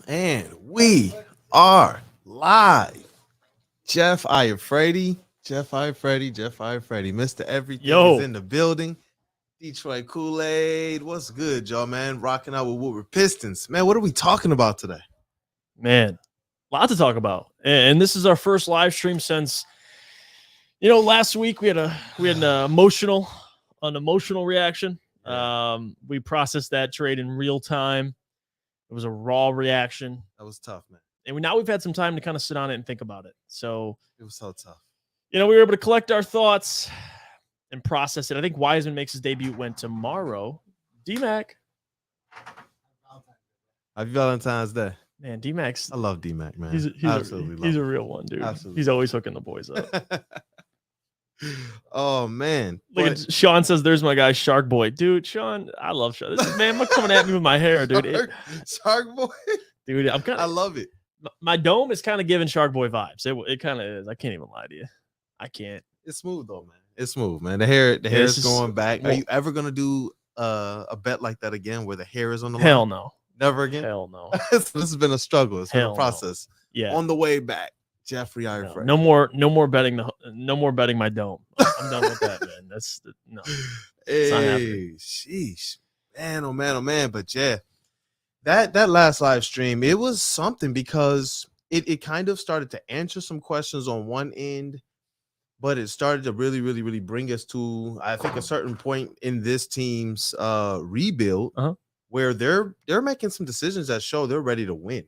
And we are live. Jeff Iafredi, Mr. Everything is Yo, in the building. Detroit Kool-Aid. What's good, y'all, man? Rocking out with Woodward Pistons. Man, what are we talking about today? man, lot to talk about, and this is our first live stream since last week we had an emotional reaction. Yeah, We processed that trade in real time. It was a raw reaction, that was tough, man. and now we've had some time to kind of sit on it and think about it. So It was so tough. we were able to collect our thoughts and process it. I think Wiseman makes his debut when tomorrow. D-Mac, Happy Valentine's Day. man, D-Mac's I love D-Mac, man. Absolutely he's a real one, dude. Absolutely. He's always hooking the boys up. Oh, man. Look at Sean says, "There's my guy, Shark Boy, dude." Sean, I love Sean. Man, I'm coming at me with my hair, dude. Shark Boy. Dude, I love it. My dome is kind of giving Shark Boy vibes. It kind of is. I can't even lie to you. I can't. It's smooth though, man. It's smooth, man. The hair is going back. Are you ever gonna do a bet like that again, where the hair is on the line? Hell no. Never again. Hell no. This has been a struggle. It's been a Hell process. No. Yeah. On the way back, Jeffrey Iafredi. No more betting my dome. I'm done with that, man. No. Hey, sheesh, man, oh man, oh man. But yeah, that last live stream, it was something because it kind of started to answer some questions on one end, but it started to really bring us to, I think, a certain point in this team's rebuild where they're making some decisions that show they're ready to win.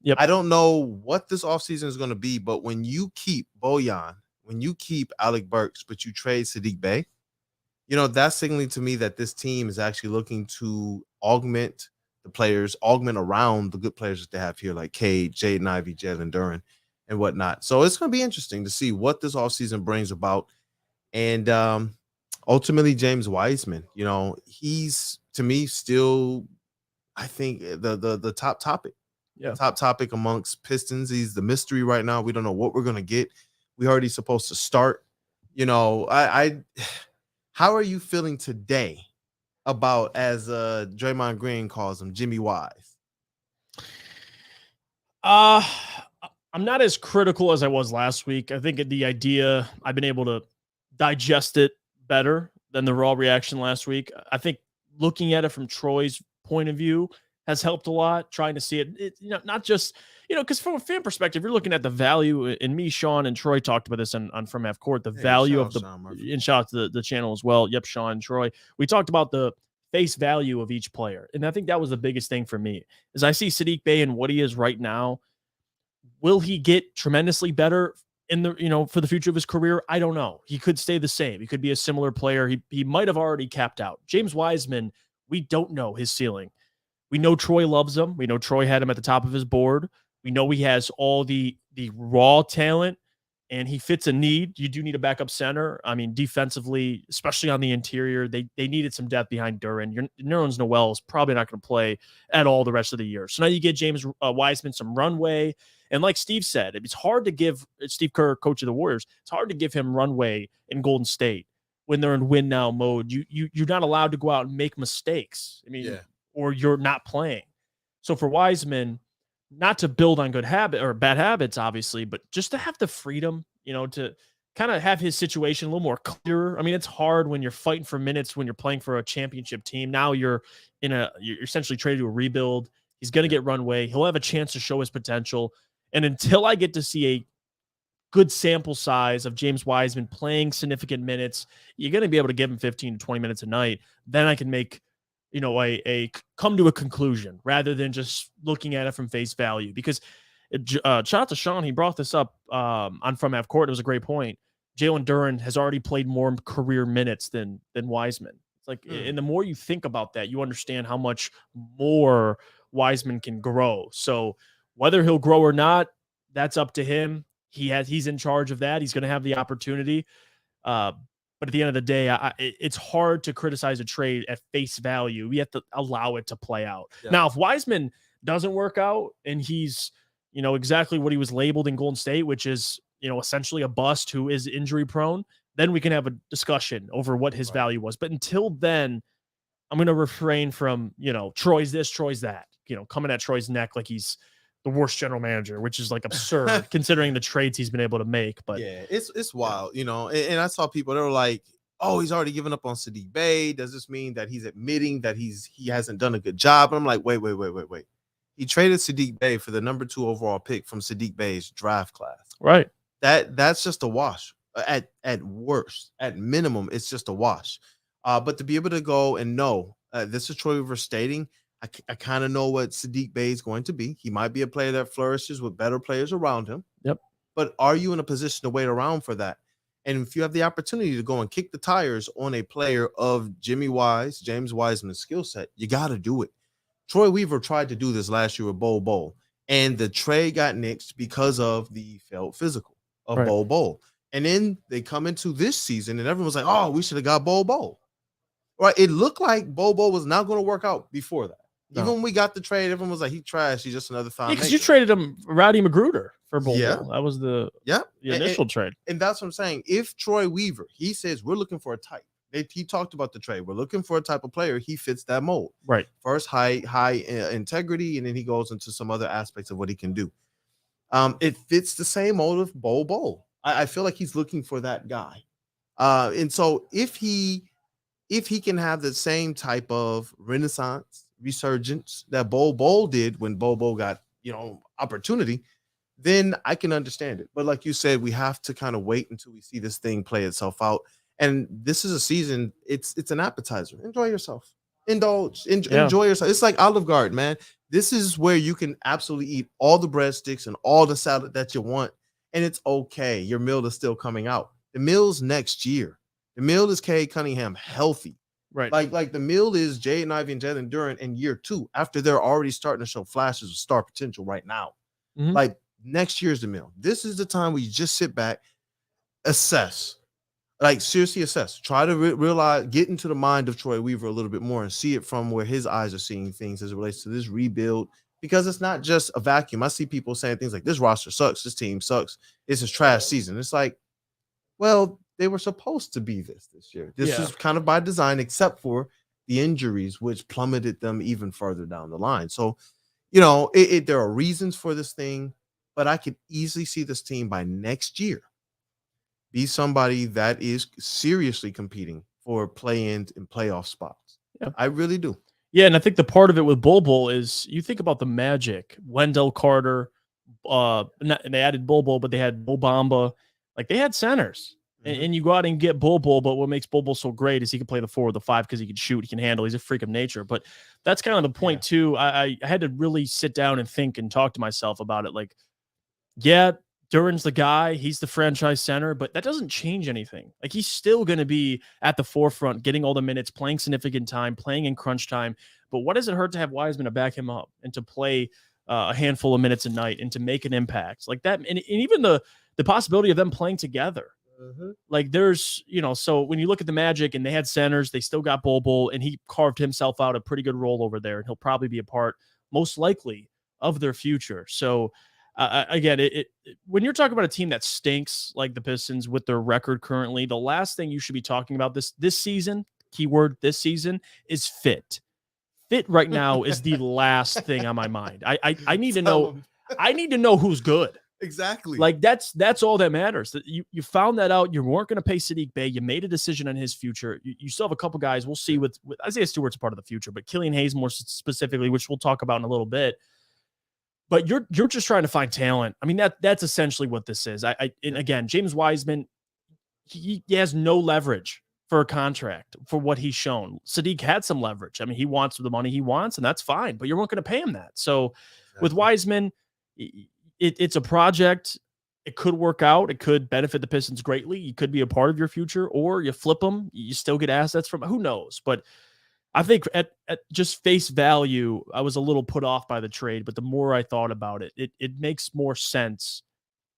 Yep. I don't know what this offseason is going to be, but when you keep Bojan, when you keep Alec Burks, but you trade Sadiq Bey, that's signaling to me that this team is actually looking to augment the players, augment around the good players that they have here, like Cade, Jaden Ivey, Jalen Duren, and whatnot. So it's going to be interesting to see what this offseason brings about. And ultimately, James Wiseman, he's, to me, still, I think, the top topic. Yeah. Top topic amongst Pistons. He's the mystery right now. We don't know what we're going to get. We already supposed to start. How are you feeling today about, as Draymond Green calls him, Jimmy Wise? I'm not as critical as I was last week. I think the idea, I've been able to digest it better than the raw reaction last week. I think looking at it from Troy's point of view has helped a lot, trying to see it not just, because from a fan perspective, you're looking at the value, and me, Sean, and Troy talked about this on From Half Court, the value of and shout out to the channel as well. Yep, Sean and Troy. We talked about the face value of each player. And I think that was the biggest thing for me, is I see Sadiq Bey and what he is right now. Will he get tremendously better in the, for the future of his career? I don't know. He could stay the same. He could be a similar player. He might have already capped out. James Wiseman, we don't know his ceiling. We know Troy loves him. We know Troy had him at the top of his board. We know he has all the raw talent, and he fits a need. You do need a backup center. I mean, defensively, especially on the interior, they needed some depth behind Duren. Nerlens Noel is probably not going to play at all the rest of the year. So now you get James Wiseman some runway. And like Steve said, it's hard to give Steve Kerr, coach of the Warriors, it's hard to give him runway in Golden State when they're in win now mode. You're not allowed to go out and make mistakes. I mean, or you're not playing. So for Wiseman, not to build on good habit or bad habits, obviously, but just to have the freedom, to kind of have his situation a little more clearer. I mean, it's hard when you're fighting for minutes, when you're playing for a championship team. Now you're essentially traded to a rebuild. He's going to get runway. He'll have a chance to show his potential. And until I get to see a good sample size of James Wiseman playing significant minutes, you're going to be able to give him 15 to 20 minutes a night. Then I can make, a come to a conclusion rather than just looking at it from face value. Because shout out to Sean, he brought this up on From Half Court. It was a great point. Jalen Duren has already played more career minutes than Wiseman. It's like, and the more you think about that, you understand how much more Wiseman can grow. So whether he'll grow or not, that's up to him. He's in charge of that. He's going to have the opportunity. But at the end of the day, it's hard to criticize a trade at face value. We have to allow it to play out. Yeah. Now, if Wiseman doesn't work out and he's, exactly what he was labeled in Golden State, which is, essentially a bust who is injury prone, then we can have a discussion over what his value was. But until then, I'm going to refrain from, Troy's this, Troy's that, coming at Troy's neck like he's the worst general manager, which is like absurd considering the trades he's been able to make. But yeah, it's wild, you know. And I saw people that were like, "Oh, he's already given up on Sadiq Bey. Does this mean that he's admitting that he hasn't done a good job?" And I'm like, wait. He traded Sadiq Bey for the number 2 overall pick from Sadiq Bey's draft class. right. That's just a wash. At worst, at minimum, it's just a wash. But to be able to go and know, this is Troy Weaver stating, I kind of know what Sadiq Bey is going to be. He might be a player that flourishes with better players around him. Yep. But are you in a position to wait around for that? And if you have the opportunity to go and kick the tires on a player of James Wiseman's skill set, you got to do it. Troy Weaver tried to do this last year with Bol, and the trade got nixed because of the failed physical of Right. Bol. And then they come into this season, and everyone's like, "Oh, we should have got Bol." Right? It looked like Bol was not going to work out before that. No. Even when we got the trade, everyone was like, "He trash. He's just another foul." Because you traded him Rowdy Magruder for Bol. Yeah. That was the initial trade. And that's what I'm saying. If Troy Weaver, he says we're looking for a type. He talked about the trade. We're looking for a type of player. He fits that mold. Right. First, high integrity, and then he goes into some other aspects of what he can do. It fits the same mold of Bol. I feel like he's looking for that guy. And so if he can have the same type of resurgence that Bol did when Bol got, opportunity, then I can understand it. But like you said, we have to kind of wait until we see this thing play itself out. And this is a season, it's an appetizer. Enjoy yourself. Enjoy yourself. It's like Olive Garden, man. This is where you can absolutely eat all the breadsticks and all the salad that you want. And it's okay. Your meal is still coming out. The meal's next year. The meal is Cade Cunningham healthy. Right. Like the meal is Jaden Ivey and Jalen Duren in year 2 after they're already starting to show flashes of star potential right now. Mhm. Like next year's the meal. This is the time where you just sit back, assess. Like seriously assess. Try to realize, get into the mind of Troy Weaver a little bit more and see it from where his eyes are seeing things as it relates to this rebuild. Because it's not just a vacuum. I see people saying things like, "This roster sucks. This team sucks. This is trash season." It's like, well, they were supposed to be this year. This is kind of by design, except for the injuries, which plummeted them even further down the line. So, there are reasons for this thing, but I could easily see this team by next year be somebody that is seriously competing for play-in and playoff spots. Yeah. I really do. Yeah, and I think the part of it with Bol is you think about the Magic, Wendell Carter, and they added Bol, but they had Mo Bamba. Like they had centers. Mhm. And you go out and get Bol, but what makes Bol so great is he can play the 4 or the 5 because he can shoot, he can handle, he's a freak of nature. But that's kind of the point too. I had to really sit down and think and talk to myself about it. Like, yeah, Duren's the guy, he's the franchise center, but that doesn't change anything. Like he's still going to be at the forefront, getting all the minutes, playing significant time, playing in crunch time. But what does it hurt to have Wiseman to back him up and to play a handful of minutes a night and to make an impact like that? And even the possibility of them playing together. Mm-hmm. Like there's, so when you look at the Magic and they had centers, they still got Bol, and he carved himself out a pretty good role over there, and he'll probably be a part, most likely, of their future. So again, when you're talking about a team that stinks like the Pistons with their record currently, the last thing you should be talking about this season, keyword this season, is fit. Fit right now is the last thing on my mind. I need to know. I need to know who's good. Exactly. Like that's all that matters. That you found that out. You weren't going to pay Sadiq Bey. You made a decision on his future. You still have a couple guys. We'll see with Isaiah Stewart's a part of the future, but Killian Hayes more specifically, which we'll talk about in a little bit. But you're just trying to find talent. I mean, that's essentially what this is. And again, James Wiseman, he has no leverage for a contract for what he's shown. Sadiq had some leverage. I mean, he wants the money he wants, and that's fine, but you weren't going to pay him that. So with Wiseman, it's a project. It could work out. It could benefit the Pistons greatly. You could be a part of your future, or you flip them. You still get assets from, who knows? But I think at just face value, I was a little put off by the trade, but the more I thought about it, it makes more sense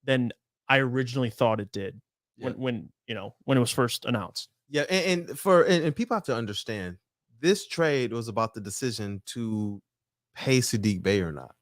than I originally thought it did when it was first announced. Yeah, and people have to understand, this trade was about the decision to pay Sadiq Bey or not.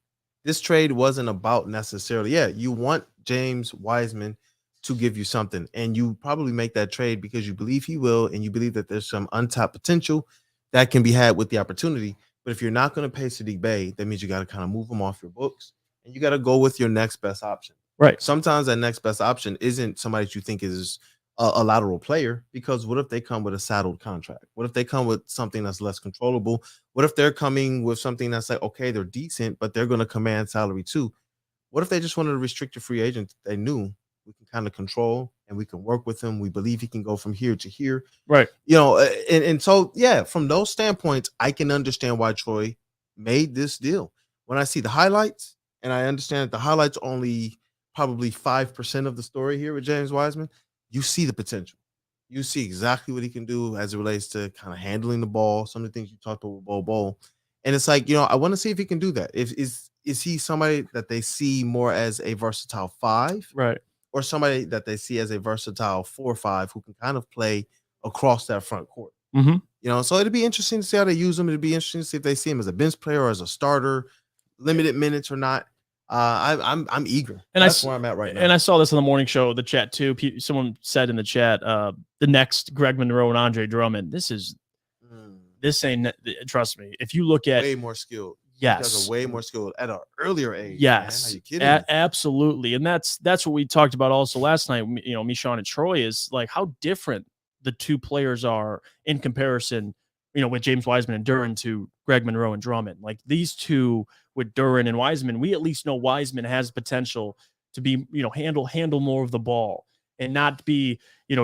This trade wasn't about necessarily, you want James Wiseman to give you something, and you probably make that trade because you believe he will, and you believe that there's some untapped potential that can be had with the opportunity. But if you're not going to pay Sadiq Bey, that means you got to kind of move him off your books, and you got to go with your next best option. Right. Sometimes that next best option isn't somebody that you think is a lateral player, because what if they come with a saddled contract? What if they come with something that's less controllable? What if they're coming with something that's like, okay, they're decent, but they're going to command salary too? What if they just wanted a restricted free agent that they knew we can kind of control and we can work with him? We believe he can go from here to here. Right. And so, yeah, from those standpoints, I can understand why Troy made this deal. When I see the highlights, and I understand that the highlights only probably 5% of the story here with James Wiseman, you see the potential. You see exactly what he can do as it relates to kind of handling the ball, some of the things you talked about with Bol. And it's like, I want to see if he can do that. Is he somebody that they see more as a versatile 5? Right. Or somebody that they see as a versatile 4-5 who can kind of play across that front court? So it'd be interesting to see how they use him. It'd be interesting to see if they see him as a bench player or as a starter, limited minutes or not. I'm eager. And that's where I'm at right now. And I saw this on the morning show, the chat too. Someone said in the chat, the next Greg Monroe and Andre Drummond. This ain't. Trust me. If you look at way more skilled, yes, you guys are way more skilled at an earlier age. Yes, man. Are you kidding? Absolutely, and that's what we talked about also last night. Me, Sean, and Troy, is like how different the two players are in comparison. With James Wiseman and Duren to Greg Monroe and Drummond. Like these two with Duren and Wiseman, we at least know Wiseman has potential to be, handle more of the ball and not be,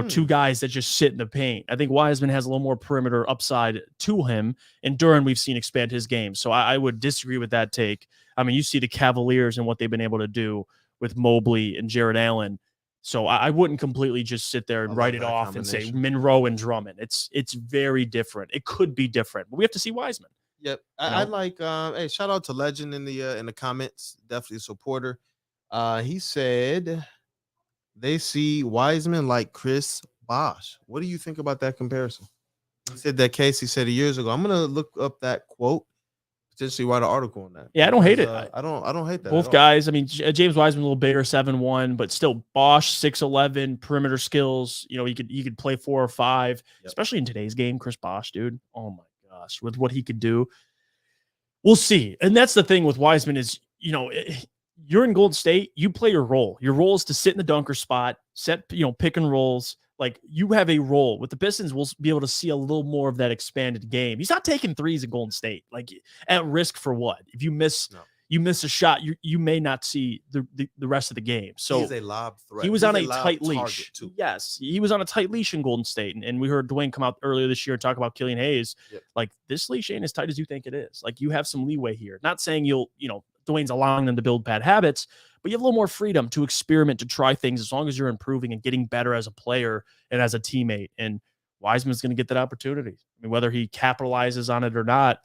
two guys that just sit in the paint. I think Wiseman has a little more perimeter upside to him, and Duren we've seen expand his game. So I would disagree with that take. I mean, you see the Cavaliers and what they've been able to do with Mobley and Jared Allen. So I wouldn't completely just sit there and write it off and say Monroe and Drummond. It's very different. It could be different, but we have to see Wiseman. Yep. I like hey, shout out to Legend in the comments. Definitely a supporter. He said they see Wiseman like Chris Bosh. What do you think about that comparison? He said that Casey said it years ago. I'm gonna look up that quote. Potentially write an article on that. Yeah, I don't hate it. I don't hate that. Both guys. I mean, James Wiseman a little bigger, 7'1", but still Bosh 6'11", perimeter skills. He could play 4 or 5, especially in today's game. Chris Bosh, dude. Oh my gosh, with what he could do. We'll see. And that's the thing with Wiseman is, you're in Golden State, you play your role. Your role is to sit in the dunker spot, set, pick and rolls. Like you have a role with the Pistons. We'll be able to see a little more of that expanded game. He's not taking threes in Golden State. Like at risk for what? If you miss, you miss a shot, you may not see the rest of the game. So he's a lob threat. He was on a tight leash. Too. Yes, he was on a tight leash in Golden State, and we heard Dwayne come out earlier this year and talk about Killian Hayes. Yep. Like this leash ain't as tight as you think it is. Like you have some leeway here. Not saying Dwayne's allowing them to build bad habits, but you have a little more freedom to experiment, to try things as long as you're improving and getting better as a player and as a teammate. And Wiseman's going to get that opportunity. I mean, whether he capitalizes on it or not,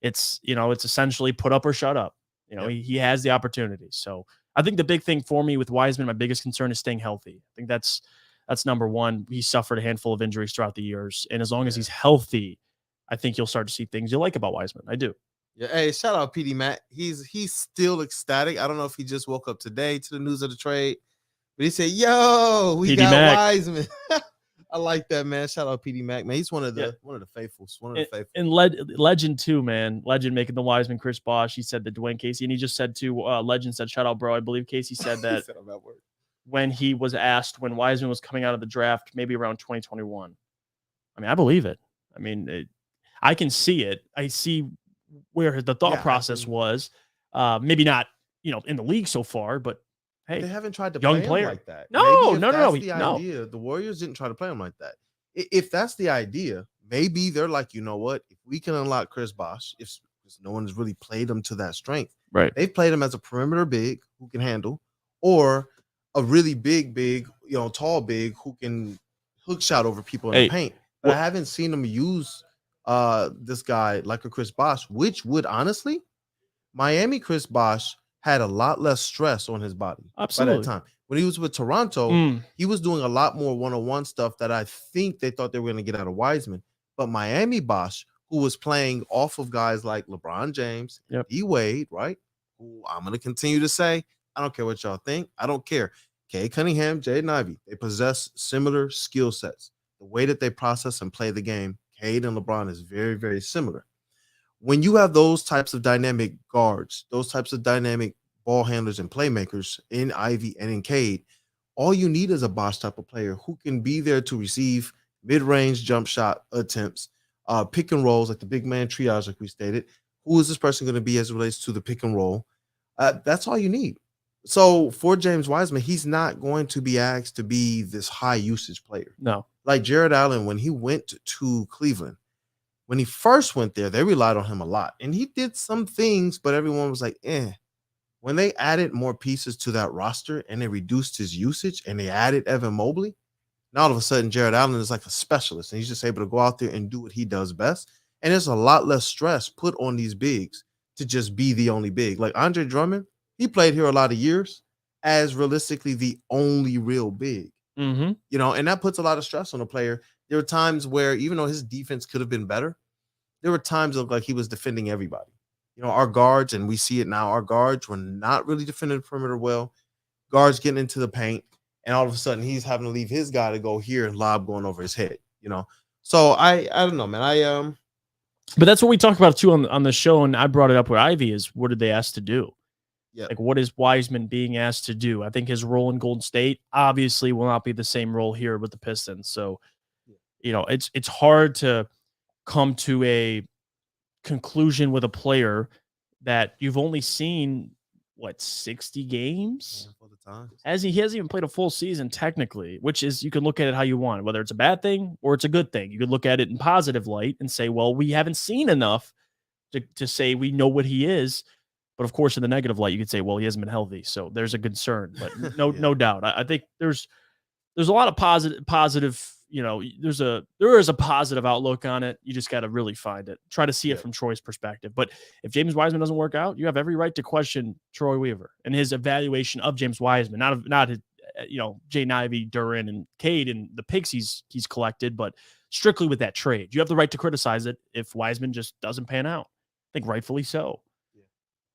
it's essentially put up or shut up. He has the opportunity. So I think the big thing for me with Wiseman, my biggest concern is staying healthy. I think that's number one. He suffered a handful of injuries throughout the years. And as long as he's healthy, I think you'll start to see things you like about Wiseman. I do. Yeah, hey, shout out PD Matt. He's still ecstatic. I don't know if he just woke up today to the news of the trade, but he said, "Yo, we PD got Mac. Wiseman." I like that, man. Shout out PD Mac, man. He's one of the faithfuls. And Legend too, man. Legend making the Wiseman, Chris Bosh. He said that Dwayne Casey, and he just said to Legend said, "Shout out, bro." I believe Casey said that when he was asked when Wiseman was coming out of the draft, maybe around 2021. I mean, I believe it. I mean, I can see it. I see where the thought process was. Maybe not, in the league so far, but hey, they haven't tried to young play player him like that. No. The idea, the Warriors didn't try to play him like that. If that's the idea, maybe they're like, you know what? If we can unlock Chris Bosh, if no one's really played him to that strength, right? They've played him as a perimeter big who can handle, or a really big, tall big who can hook shot over people in the paint. But I haven't seen him use this guy like a Chris Bosh, which would honestly, Miami Chris Bosh had a lot less stress on his body by that time. When he was with Toronto, he was doing a lot more one-on-one stuff that I think they thought they were going to get out of Wiseman. But Miami Bosh, who was playing off of guys like LeBron James, D Wade, right? Who I'm going to continue to say, I don't care what y'all think. I don't care. Kay Cunningham, Jaden Ivey, they possess similar skill sets. The way that they process and play the game, Cade and LeBron is very, very similar. When you have those types of dynamic guards, those types of dynamic ball handlers and playmakers in Ivy and in Cade, all you need is a boss type of player who can be there to receive mid-range jump shot attempts, pick and rolls, like the big man triage, like we stated. Who is this person going to be as it relates to the pick and roll? That's all you need. So for James Wiseman, he's not going to be asked to be this high usage player. No. Like Jared Allen, when he went to Cleveland, when he first went there, they relied on him a lot. And he did some things, but everyone was like, eh. When they added more pieces to that roster and they reduced his usage and they added Evan Mobley, now all of a sudden Jared Allen is like a specialist and he's just able to go out there and do what he does best. And there's a lot less stress put on these bigs to just be the only big. Like Andre Drummond, he played here a lot of years as realistically the only real big. Mm-hmm. You know, and that puts a lot of stress on a player. There were times where even though his defense could have been better, there were times of like he was defending everybody. You know, our guards, and we see it now, our guards were not really defending the perimeter well. Guards getting into the paint, and all of a sudden he's having to leave his guy to go here and lob going over his head, you know. So I don't know, man. But that's what we talked about too on the show, and I brought it up with Ivy is what did they ask to do? Yeah. Like what is Wiseman being asked to do? I think his role in Golden State obviously will not be the same role here with the Pistons. So, you know, it's hard to come to a conclusion with a player that you've only seen 60 games as he hasn't even played a full season technically, which is you can look at it how you want, whether it's a bad thing or it's a good thing. You could look at it in positive light and say, well, we haven't seen enough to say we know what he is. But of course, in the negative light, you could say, well, he hasn't been healthy. So there's a concern, but no doubt. I think there's a lot of positive, you know, there is a positive outlook on it. You just got to really find it. Try to see it from Troy's perspective. But if James Wiseman doesn't work out, you have every right to question Troy Weaver and his evaluation of James Wiseman, not his, you know, Jaden Ivey, Duren, and Cade and the picks he's collected, but strictly with that trade. You have the right to criticize it if Wiseman just doesn't pan out. I think rightfully so.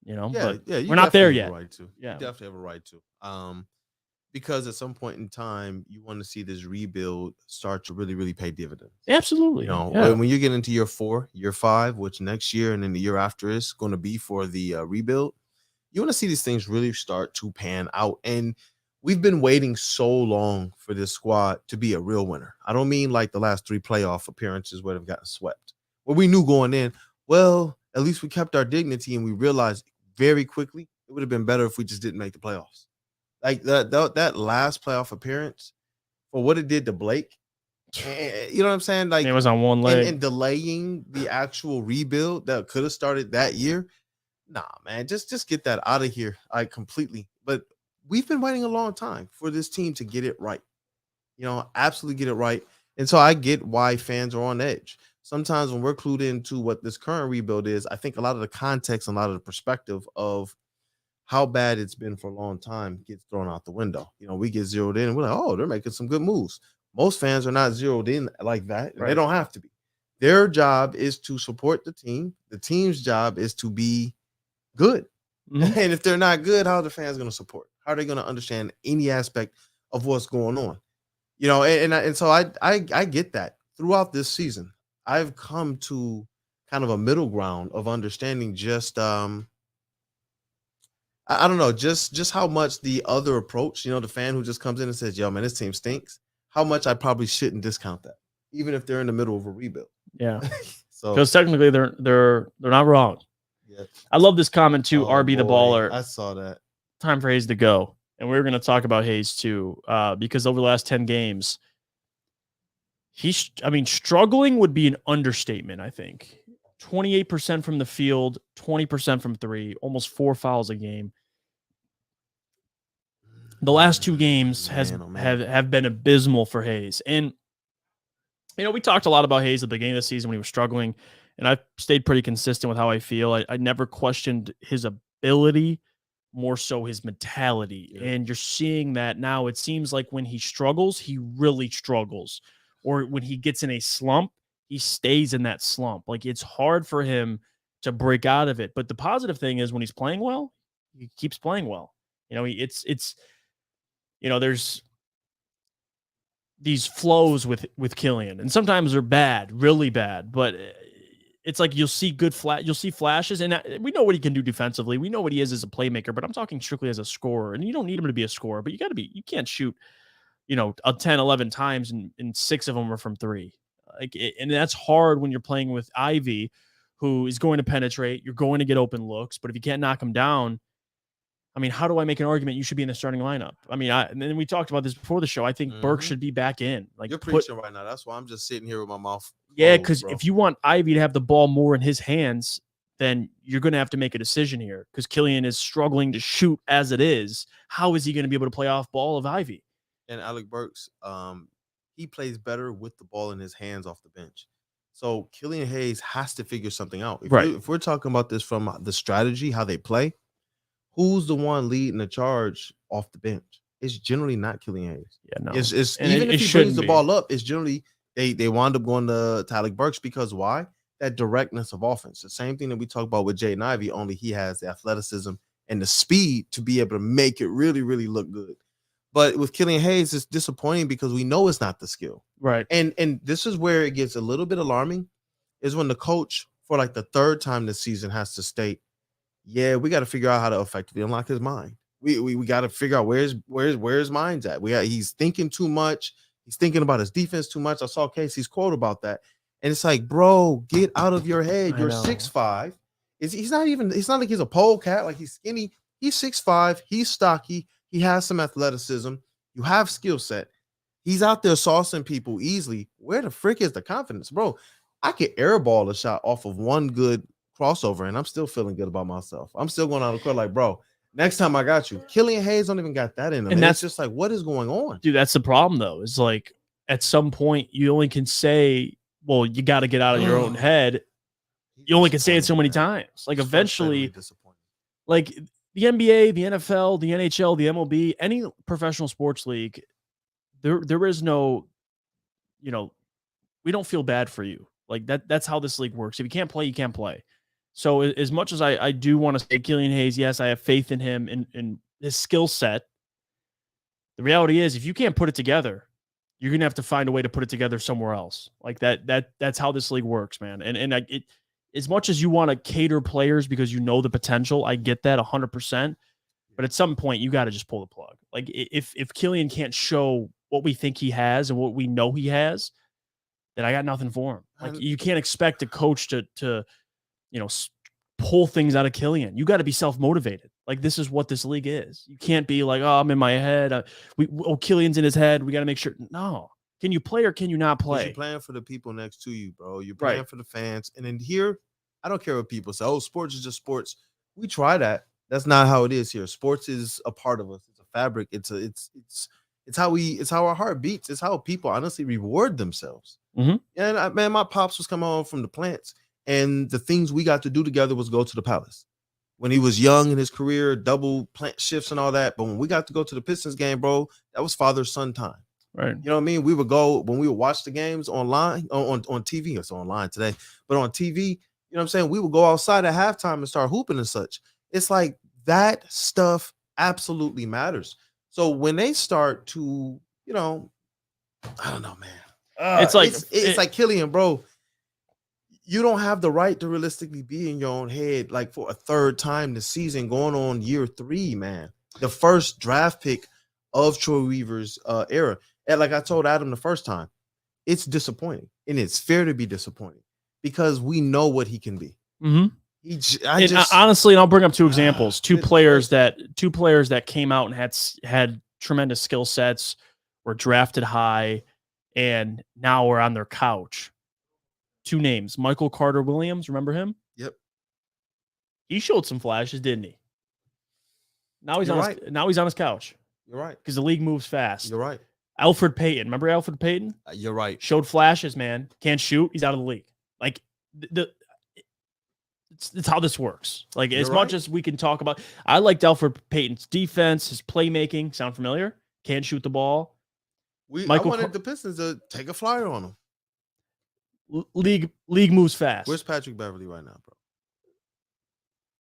You know, but we're not there yet. Right to. Yeah, you definitely have a right to. Because at some point in time, you want to see this rebuild start to really, really pay dividends. Absolutely. You know, when you get into year 4, year 5, which next year and then the year after is going to be for the rebuild, you want to see these things really start to pan out. And we've been waiting so long for this squad to be a real winner. I don't mean like the last 3 playoff appearances where they've gotten swept. Well, we knew going in, well, at least we kept our dignity and we realized very quickly it would have been better if we just didn't make the playoffs. Like that last playoff appearance for what it did to Blake, you know what I'm saying? Like it was on one leg and delaying the actual rebuild that could have started that year. Nah, man, just get that out of here. Completely. But we've been waiting a long time for this team to get it right. You know, absolutely get it right. And so I get why fans are on edge. Sometimes when we're clued into what this current rebuild is, I think a lot of the context and a lot of the perspective of how bad it's been for a long time gets thrown out the window. You know, we get zeroed in and we're like, oh, they're making some good moves. Most fans are not zeroed in like that. Right. They don't have to be. Their job is to support the team. The team's job is to be good. Mm-hmm. And if they're not good, how are the fans going to support? How are they going to understand any aspect of what's going on? You know, and so I get that. Throughout this season, I've come to kind of a middle ground of understanding just I don't know, just how much the other approach, you know, the fan who just comes in and says, yo, man, this team stinks, how much I probably shouldn't discount that, even if they're in the middle of a rebuild. Yeah. So because technically they're not wrong. Yeah. I love this comment too, RB the baller. I saw that. Time for Hayes to go. And we're going to talk about Hayes too, because over the last 10 games, struggling would be an understatement, I think. 28% from the field, 20% from 3, almost 4 fouls a game. The last 2 games have been abysmal for Hayes. And, you know, we talked a lot about Hayes at the beginning of the season when he was struggling, and I stayed pretty consistent with how I feel. I never questioned his ability, more so his mentality. Yeah. And you're seeing that now. It seems like when he struggles, he really struggles. Or when he gets in a slump, he stays in that slump. Like, it's hard for him to break out of it. But the positive thing is when he's playing well, he keeps playing well. You know, it's you know, there's these flows with Killian, and sometimes they're bad, really bad. But it's like you'll see flashes, and we know what he can do defensively. We know what he is as a playmaker, but I'm talking strictly as a scorer. And you don't need him to be a scorer, but you can't shoot, 10, 11 times and 6 of them are from 3. And that's hard when you're playing with Ivy, who is going to penetrate. You're going to get open looks, but if you can't knock him down, I mean, how do I make an argument you should be in the starting lineup? I mean, and then we talked about this before the show. I think Burke should be back in. Like, you're preaching right now. That's why I'm just sitting here with my mouth. Yeah, because if you want Ivy to have the ball more in his hands, then you're going to have to make a decision here, because Killian is struggling to shoot as it is. How is he going to be able to play off ball of Ivy? And Alec Burks, he plays better with the ball in his hands off the bench. So Killian Hayes has to figure something out. If we're talking about this from the strategy, how they play, who's the one leading the charge off the bench? It's generally not Killian Hayes. Yeah, no. It's even if he brings the ball up, it's generally they wind up going to Alec Burks, because why? That directness of offense. The same thing that we talk about with Jaden Ivey, only he has the athleticism and the speed to be able to make it really, really look good. But with Killian Hayes, it's disappointing because we know it's not the skill. Right. And this is where it gets a little bit alarming, is when the coach, for like the 3rd time this season, has to state, yeah, we got to figure out how to effectively unlock his mind. We got to figure out where his mind's at. He's thinking too much. He's thinking about his defense too much. I saw Casey's quote about that. And it's like, bro, get out of your head. You're 6'5". It's not like he's a pole cat, like he's skinny. He's 6'5". He's stocky. He has some athleticism. You have skill set. He's out there saucing people easily. Where the frick is the confidence, bro? I could airball a shot off of one good crossover, and I'm still feeling good about myself. I'm still going out of the court like, bro, next time I got you. Killian Hayes don't even got that in him. And that's just like, what is going on? Dude, that's the problem, though. It's like, at some point, you only can say, well, you got to get out of your own head. You only can say it so many times. Like, eventually, like the NBA, the NFL, the NHL, the MLB, any professional sports league, there is no, we don't feel bad for you. Like, that's how this league works. If you can't play, you can't play. So as much as I do want to say Killian Hayes, yes, I have faith in him and his skill set. The reality is, if you can't put it together, you're gonna have to find a way to put it together somewhere else. Like that's how this league works, man. And as much as you want to cater players because you know the potential, I get that 100%. But at some point, you got to just pull the plug. Like, if Killian can't show what we think he has and what we know he has, then I got nothing for him. Like, you can't expect a coach to pull things out of Killian. You got to be self-motivated. Like, this is what this league is. You can't be like, oh, I'm in my head. Killian's in his head. We got to make sure. No. Can you play or can you not play? You're playing for the people next to you, bro. You're playing for the fans. And in here, I don't care what people say. Oh, sports is just sports. We try that. That's not how it is here. Sports is a part of us. It's a fabric. It's how our heart beats. It's how people honestly reward themselves. Mm-hmm. And man, my pops was coming home from the plants, and the things we got to do together was go to the Palace. When he was young in his career, double plant shifts and all that. But when we got to go to the Pistons game, bro, that was father-son time. Right. You know what I mean? We would go when we would watch the games online on TV. It's online today, but on TV, you know what I'm saying? We would go outside at halftime and start hooping and such. It's like that stuff absolutely matters. So when they start to, I don't know, man. It's like Killian, bro. You don't have the right to realistically be in your own head like for a 3rd time this season, going on year 3, man. The first draft pick of Troy Weaver's era. And like I told Adam the first time, it's disappointing, and it's fair to be disappointed because we know what he can be. Mm-hmm. Honestly, and I'll bring up 2 examples. Two players that came out and had tremendous skill sets, were drafted high, and now are on their couch. 2 names: Michael Carter Williams. Remember him? Yep. He showed some flashes, didn't he? Now he's on his couch. You're right. Because the league moves fast. You're right. Alfred Payton. Remember Alfred Payton? You're right. Showed flashes, man. Can't shoot. He's out of the league. Like, it's how this works. Like, as much as we can talk about, I liked Alfred Payton's defense, his playmaking. Sound familiar? Can't shoot the ball. I wanted the Pistons to take a flyer on him. League moves fast. Where's Patrick Beverly right now, bro?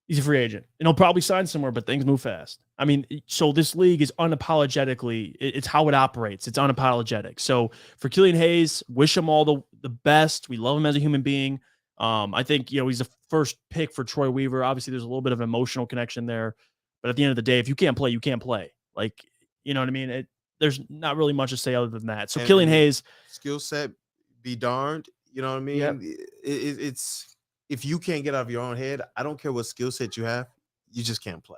He's a free agent, and he'll probably sign somewhere, but things move fast. I mean, so this league is unapologetically, it's how it operates. It's unapologetic. So for Killian Hayes, wish him all the best. We love him as a human being, I think, he's the first pick for Troy Weaver. Obviously, there's a little bit of emotional connection there. But at the end of the day, if you can't play, you can't play. Like, you know what I mean? There's not really much to say other than that. So Killian Hayes. Skill set, be darned. You know what I mean? Yep. It's if you can't get out of your own head, I don't care what skill set you have, you just can't play.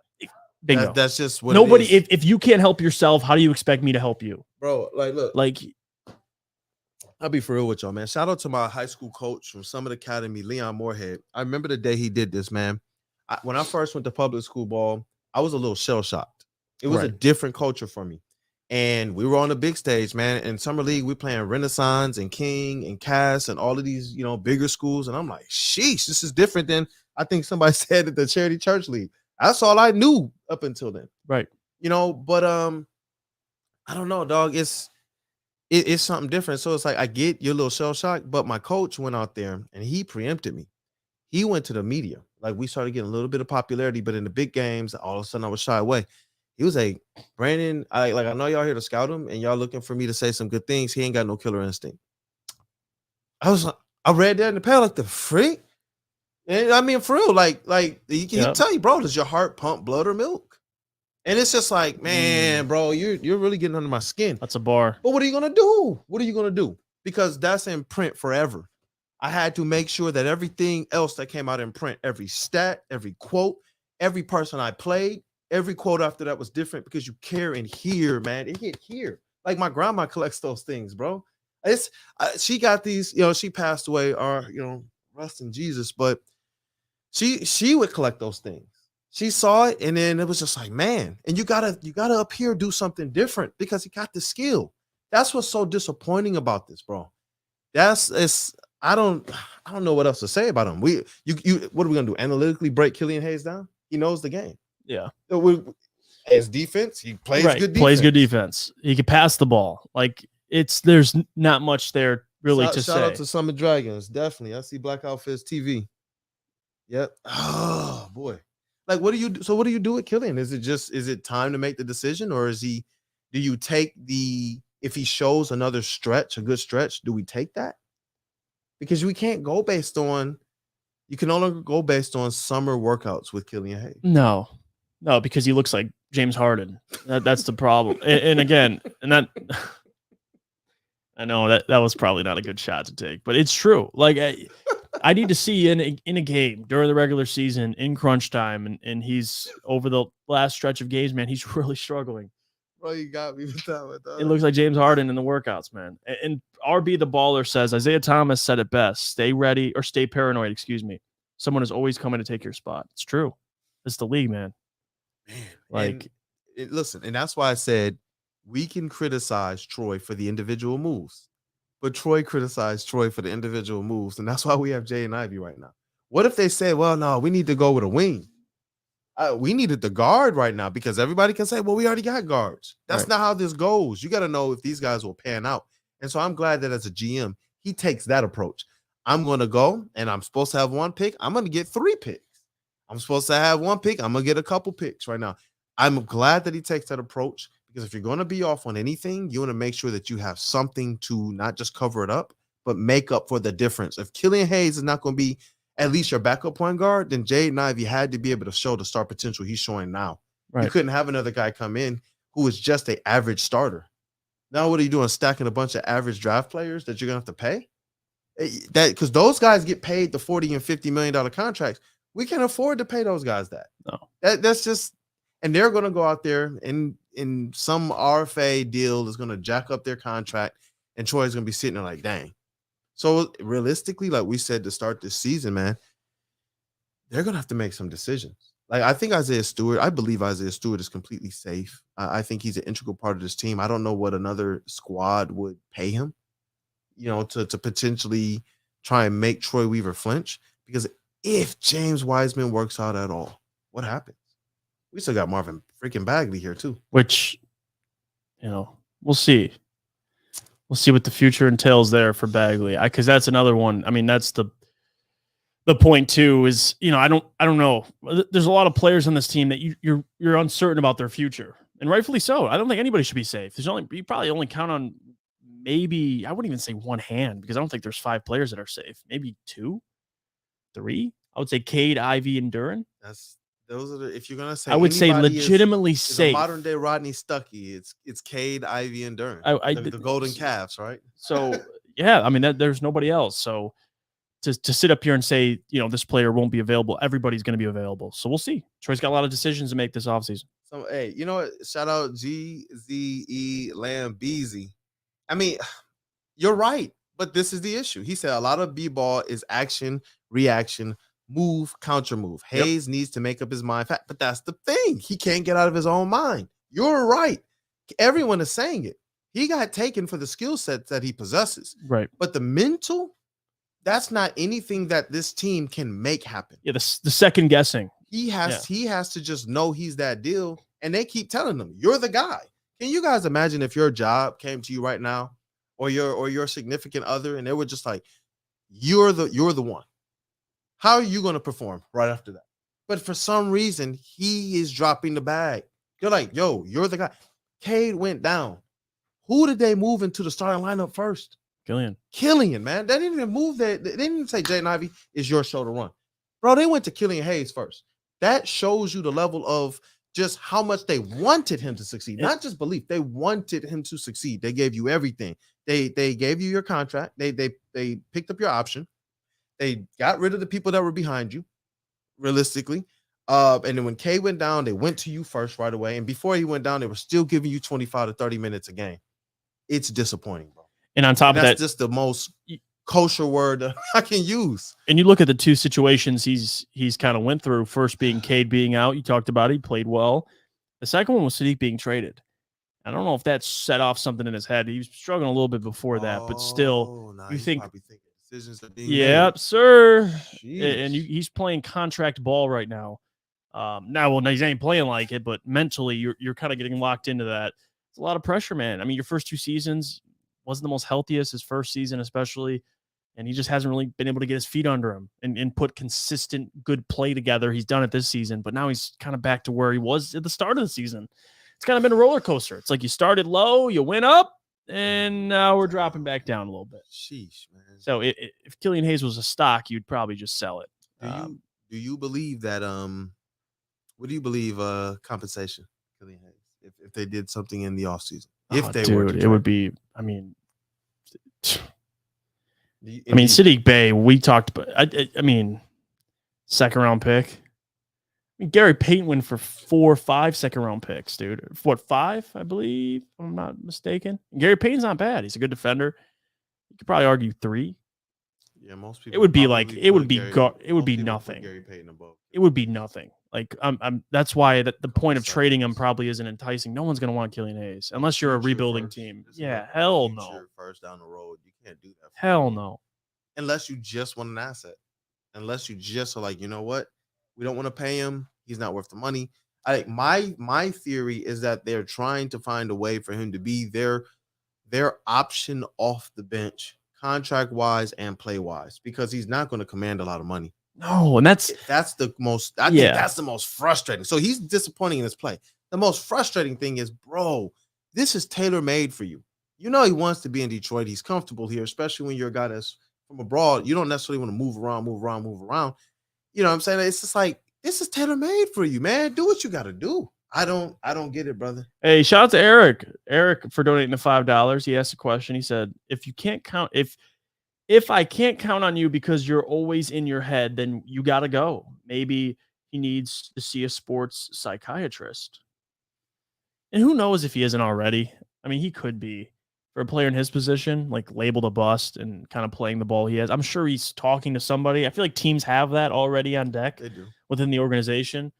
Bingo. That's just what nobody. it is. If you can't help yourself, how do you expect me to help you, bro? Look, I'll be for real with y'all, man. Shout out to my high school coach from Summit Academy, Leon Moorhead. I remember the day he did this, man. When I first went to public school ball, I was a little shell shocked. It was a different culture for me. And we were on the big stage, man. In Summer League, we playing Renaissance and King and Cass and all of these, bigger schools. And I'm like, sheesh, this is different than I think somebody said at the Charity Church League. That's all I knew up until then. Right. But I don't know, dog. It's something different. So it's like I get your little shell shock, but my coach went out there and he preempted me. He went to the media. Like we started getting a little bit of popularity, but in the big games, all of a sudden I was shy away. He was like, Brandon, I know y'all here to scout him and y'all looking for me to say some good things. He ain't got no killer instinct. I read that in the pad like the freak. And I mean, for real, like he tell you, bro, does your heart pump blood or milk? And it's just like, man, bro, you're really getting under my skin. That's a bar. But what are you gonna do? What are you gonna do? Because that's in print forever. I had to make sure that everything else that came out in print, every stat, every quote, every person I played, every quote after that was different because you care and hear, man. It hit here. Like my grandma collects those things, bro. She got these, she passed away, or rest in Jesus, but she would collect those things. She saw it, and then it was just like, man, and you gotta up here do something different because he got the skill. That's what's so disappointing about this, bro. I don't know what else to say about him. What are we gonna do? Analytically break Killian Hayes down? He knows the game. Yeah. His defense, he plays good defense. Plays good defense. He can pass the ball. Like there's not much there really to say. Shout out to Summit Dragons, definitely. I see Black Outfits TV. Yep. Oh boy. Like, what do you do? So what do you do with Killian? Is it time to make the decision, or do you take if he shows another stretch, a good stretch, do we take that? Because you can no longer go based on summer workouts with Killian Hayes. No, because he looks like James Harden. That's the problem. And again, I know that was probably not a good shot to take, but it's true. Like I need to see in a game during the regular season in crunch time, and he's over the last stretch of games, man. He's really struggling. Bro, you got me with that one. It looks like James Harden in the workouts, man. And RB the Baller says Isaiah Thomas said it best: "Stay ready or stay paranoid." Excuse me. Someone is always coming to take your spot. It's true. It's the league, man. Like, listen, and that's why I said we can criticize Troy for the individual moves, but Troy criticized Troy for the individual moves, and that's why we have Jaden Ivey right now. What if they say, well, no, we need to go with a wing? We needed the guard right now because everybody can say, well, we already got guards. That's not how this goes. You got to know if these guys will pan out. And so I'm glad that as a GM, he takes that approach. I'm going to go, and I'm supposed to have one pick. I'm going to get 3 picks. I'm supposed to have 1 pick. I'm going to get a couple picks right now. I'm glad that he takes that approach because if you're going to be off on anything, you want to make sure that you have something to not just cover it up, but make up for the difference. If Killian Hayes is not going to be at least your backup point guard, then Jaden Ivey had to be able to show the star potential he's showing now. Right. You couldn't have another guy come in who is just an average starter. Now what are you doing? Stacking a bunch of average draft players that you're going to have to pay? Because those guys get paid the $40 and $50 million contracts. We can't afford to pay those guys that. No. That's just, and they're going to go out there and in some RFA deal is going to jack up their contract, and Troy's going to be sitting there like, dang. So realistically, like we said to start this season, man, they're going to have to make some decisions. Like I believe Isaiah Stewart is completely safe. I think he's an integral part of this team. I don't know what another squad would pay him, to potentially try and make Troy Weaver flinch. Because if James Wiseman works out at all, what happens? We still got Marvin freaking Bagley here too. Which, we'll see. We'll see what the future entails there for Bagley. Because that's another one. I mean, that's the point too. Is I don't know. There's a lot of players on this team that you're uncertain about their future, and rightfully so. I don't think anybody should be safe. You probably only count on maybe I wouldn't even say one hand because I don't think there's 5 players that are safe. Maybe 2. 3. I would say Cade, Ivey, and Duren. Those are if you're gonna say I would say anybody legitimately is safe. a modern day Rodney Stuckey, it's Cade, Ivey, and Duren. The golden calves, right? So yeah, I mean there's nobody else. So to sit up here and say, this player won't be available, everybody's going to be available. So we'll see. Troy's got a lot of decisions to make this offseason. So hey, you know what? Shout out GZE Lambeezy. I mean, you're right, but this is the issue. He said a lot of B-ball is action, reaction, move, counter move. Hayes needs to make up his mind. But that's the thing. He can't get out of his own mind. You're right. Everyone is saying it. He got taken for the skill set that he possesses. Right. But the mental, that's not anything that this team can make happen. Yeah, the second guessing. He has to just know he's that deal. And they keep telling him, you're the guy. Can you guys imagine if your job came to you right now, or your significant other, and they were just like, you're the one? How are you going to perform right after that? But for some reason, he is dropping the bag. You're like, yo, you're the guy. Cade went down. Who did they move into the starting lineup first? Killian, man. They didn't even move that. They didn't even say Jaden Ivey is your show to run. Bro, they went to Killian Hayes first. That shows you the level of just how much they wanted him to succeed. Not just belief. They wanted him to succeed. They gave you everything. They gave you your contract. They picked up your option. They got rid of the people that were behind you, realistically. And then when K went down, they went to you first right away. And before he went down, they were still giving you 25 to 30 minutes a game. It's disappointing, bro. And on top of that, that's just the most kosher word that I can use. And you look at the two situations he's kind of went through. First being Cade being out. You talked about it. He played well. The second one was Sadiq being traded. I don't know if that set off something in his head. He was struggling a little bit before that, but still, you think decisions are being made. Sir. Jeez. And he's playing contract ball right now. Now he ain't playing like it, but mentally you're kind of getting locked into that. It's a lot of pressure, man. I mean, your first 2 seasons wasn't the most healthiest, his first season especially, and he just hasn't really been able to get his feet under him and put consistent good play together. He's done it this season, but now he's kind of back to where he was at the start of the season. It's kind of been a roller coaster. It's like you started low, you went up, and now we're dropping back down a little bit. Sheesh, man. So if Killian Hayes was a stock, you'd probably just sell it. Do you believe that what do you believe compensation, Killian Hayes, if they did something in the offseason? If they were to it would be, I mean, Sadiq Bey, we talked about, I mean, second round pick. I mean, Gary Payton went for 4 or 5 second round picks, dude. What, 5, I believe, if I'm not mistaken. And Gary Payton's not bad. He's a good defender. You could probably argue 3. Yeah, most people. It would be like it would be nothing. Gary Payton above. It would be nothing. Like that's why the point of trading him probably isn't enticing. No one's gonna want Killian Hayes unless you're a rebuilding team. Yeah, hell no. First down the road, you can't do that. Hell no. Unless you just want an asset. Unless you just are like, you know what, we don't want to pay him. He's not worth the money. My theory is that they're trying to find a way for him to be their option off the bench, contract wise and play wise, because he's not going to command a lot of money. No, and that's the most. I think that's the most frustrating. So he's disappointing in his play. The most frustrating thing is, bro, this is tailor made for you. You know he wants to be in Detroit. He's comfortable here, especially when you're a guy that's from abroad. You don't necessarily want to move around. You know what I'm saying? It's just like, this is tailor made for you, man. Do what you got to do. I don't get it, brother. Hey, shout out to Eric for donating the $5. He asked a question. He said, if I can't count on you because you're always in your head, then you got to go. Maybe he needs to see a sports psychiatrist. And who knows if he isn't already? I mean, he could be. For a player in his position, like labeled a bust and kind of playing the ball he has. I'm sure he's talking to somebody. I feel like teams have that already on deck. They do. Within the organization.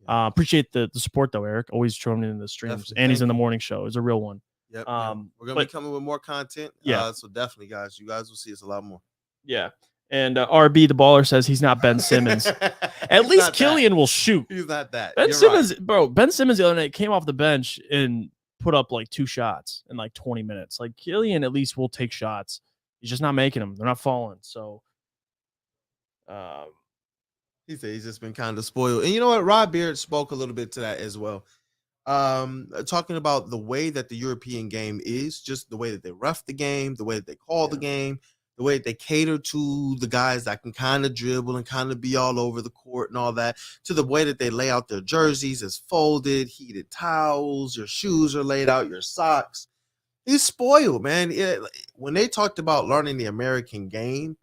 Appreciate the support, though, Eric. Always throwing in the streams. Definitely. And he's in the morning show. It's a real one. Yep. We're going to be coming with more content. Yeah. So definitely, guys, you guys will see us a lot more. Yeah. And RB, the baller, says he's not Ben Simmons. At least Killian will shoot. He's not that. Ben Simmons, right. Bro, Ben Simmons the other night came off the bench and put up like 2 shots in like 20 minutes. Like Killian at least will take shots. He's just not making them. They're not falling. So he said he's just been kind of spoiled. And you know what? Rod Beard spoke a little bit to that as well. Talking about the way that the European game is, just the way that they ref the game, the way that they call the game, the way they cater to the guys that can kind of dribble and kind of be all over the court and all that, to the way that they lay out their jerseys as folded, heated towels, your shoes are laid out, your socks. He's spoiled, man. When they talked about learning the American game,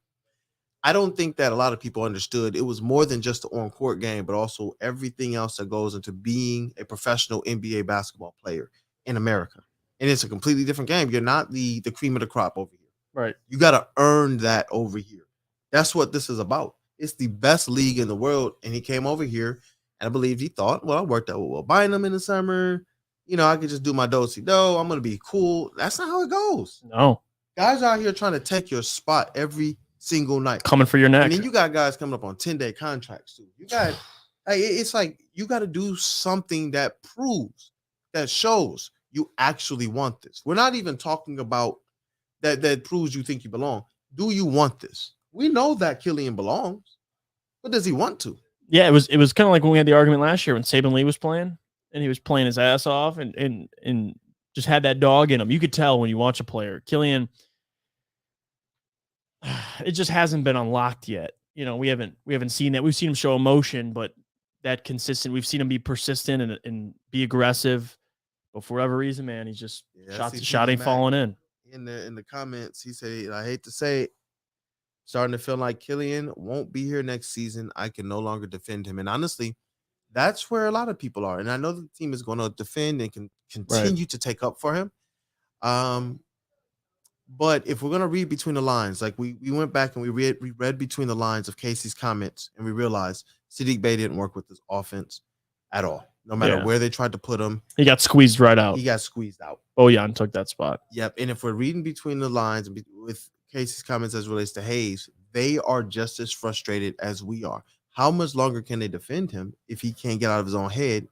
I don't think that a lot of people understood it was more than just the on-court game, but also everything else that goes into being a professional NBA basketball player in America. And it's a completely different game. You're not the cream of the crop over here. Right. You got to earn that over here. That's what this is about. It's the best league in the world. And he came over here, and I believe he thought, well, I worked out with Will Bynum in the summer. I could just do my do-si-do. I'm going to be cool. That's not how it goes. No. Guys are out here trying to take your spot every single night. Coming for your neck. And then you got guys coming up on 10-day contracts too. You got it's like you got to do something that proves, that shows you actually want this. We're not even talking about that proves you think you belong. Do you want this? We know that Killian belongs, but does he want to? Yeah, it was kind of like when we had the argument last year when Saban Lee was playing and he was playing his ass off and just had that dog in him. You could tell when you watch a player. Killian, it just hasn't been unlocked yet. We haven't seen that. We've seen him show emotion, but that consistent. We've seen him be persistent and be aggressive. But for whatever reason, man, he's just shot ain't falling in. In the comments, he said, I hate to say it, starting to feel like Killian won't be here next season. I can no longer defend him. And honestly, that's where a lot of people are. And I know the team is going to defend and can continue to take up for him. But if we're going to read between the lines, like we went back and we read between the lines of Casey's comments, and we realized Saddiq Bey didn't work with this offense at all. No matter where they tried to put him. He got squeezed right out. He got squeezed out. Bojan took that spot. Yep. And if we're reading between the lines with Casey's comments as it relates to Hayes, they are just as frustrated as we are. How much longer can they defend him if he can't get out of his own head?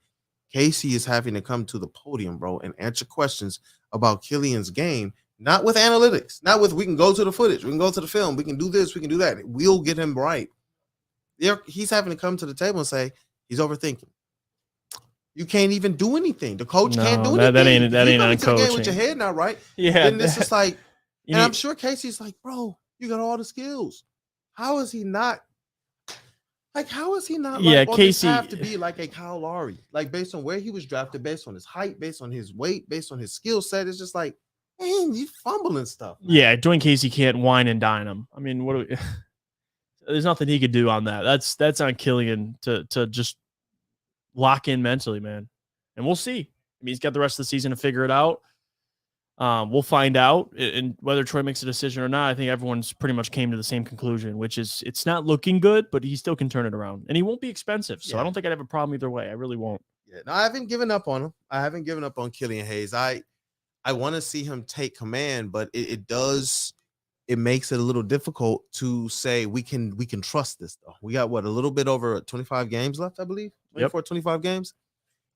Casey is having to come to the podium, bro, and answer questions about Killian's game, not with analytics, not with we can go to the footage, we can go to the film, we can do this, we can do that. We'll get him right. He's having to come to the table and say he's overthinking. You can't even do anything. The coach can't do anything. That ain't on coaching. With your head not right. Yeah. Then this is like, and I'm sure Casey's like, bro, you got all the skills. How is he not? Like, how is he not? Yeah, like, Casey have to be like a Kyle Lowry, like based on where he was drafted, based on his height, based on his weight, based on his skill set. It's just like, man, you fumbling stuff. Man. Yeah, Dwayne Casey can't wine and dine him. I mean, there's nothing he could do on that. That's on Killian to just lock in mentally, man. And we'll see. I mean, he's got the rest of the season to figure it out. We'll find out, and whether Troy makes a decision or not. I think everyone's pretty much came to the same conclusion, which is it's not looking good, but he still can turn it around, and he won't be expensive. So I don't think I'd have a problem either way. I really won't. Yeah, no, I haven't given up on him. I haven't given up on Killian Hayes. I want to see him take command, but it makes it a little difficult to say we can trust this though. We got a little bit over 25 games left, I believe. 24, 25 games.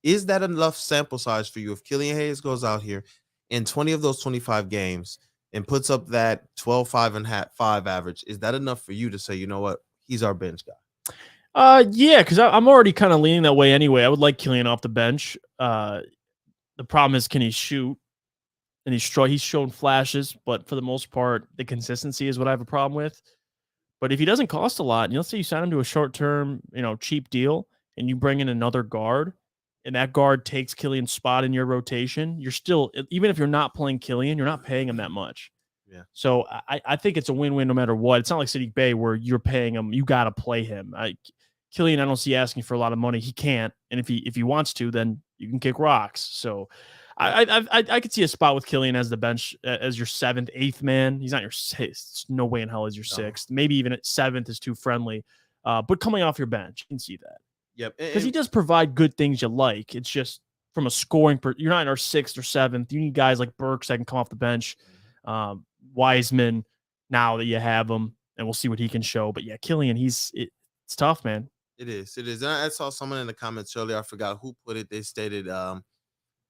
Is that enough sample size for you if Killian Hayes goes out here in 20 of those 25 games and puts up that 12.5 average? Is that enough for you to say, you know what, he's our bench guy? Yeah, because I'm already kind of leaning that way anyway. I would like Killian off the bench. The problem is, can he shoot? And he's shown flashes, but for the most part, the consistency is what I have a problem with. But if he doesn't cost a lot, and let's say you sign him to a short-term, cheap deal, and you bring in another guard, and that guard takes Killian's spot in your rotation, you're still, even if you're not playing Killian, you're not paying him that much. Yeah. So I think it's a win-win no matter what. It's not like Saddiq Bey where you're paying him, you got to play him. Killian, I don't see asking for a lot of money. He can't, and if he wants to, then you can kick rocks. So I could see a spot with Killian as the bench, as your 7th, 8th man. He's not your 6th. No way in hell is your 6th. Maybe even at 7th is too friendly. But coming off your bench, you can see that. Yep. Because he does provide good things you like. It's just from a scoring, you're not in our 6th or 7th. You need guys like Burks that can come off the bench. Wiseman, now that you have him, and we'll see what he can show. But yeah, Killian, it's tough, man. It is. And I saw someone in the comments earlier, I forgot who put it. They stated that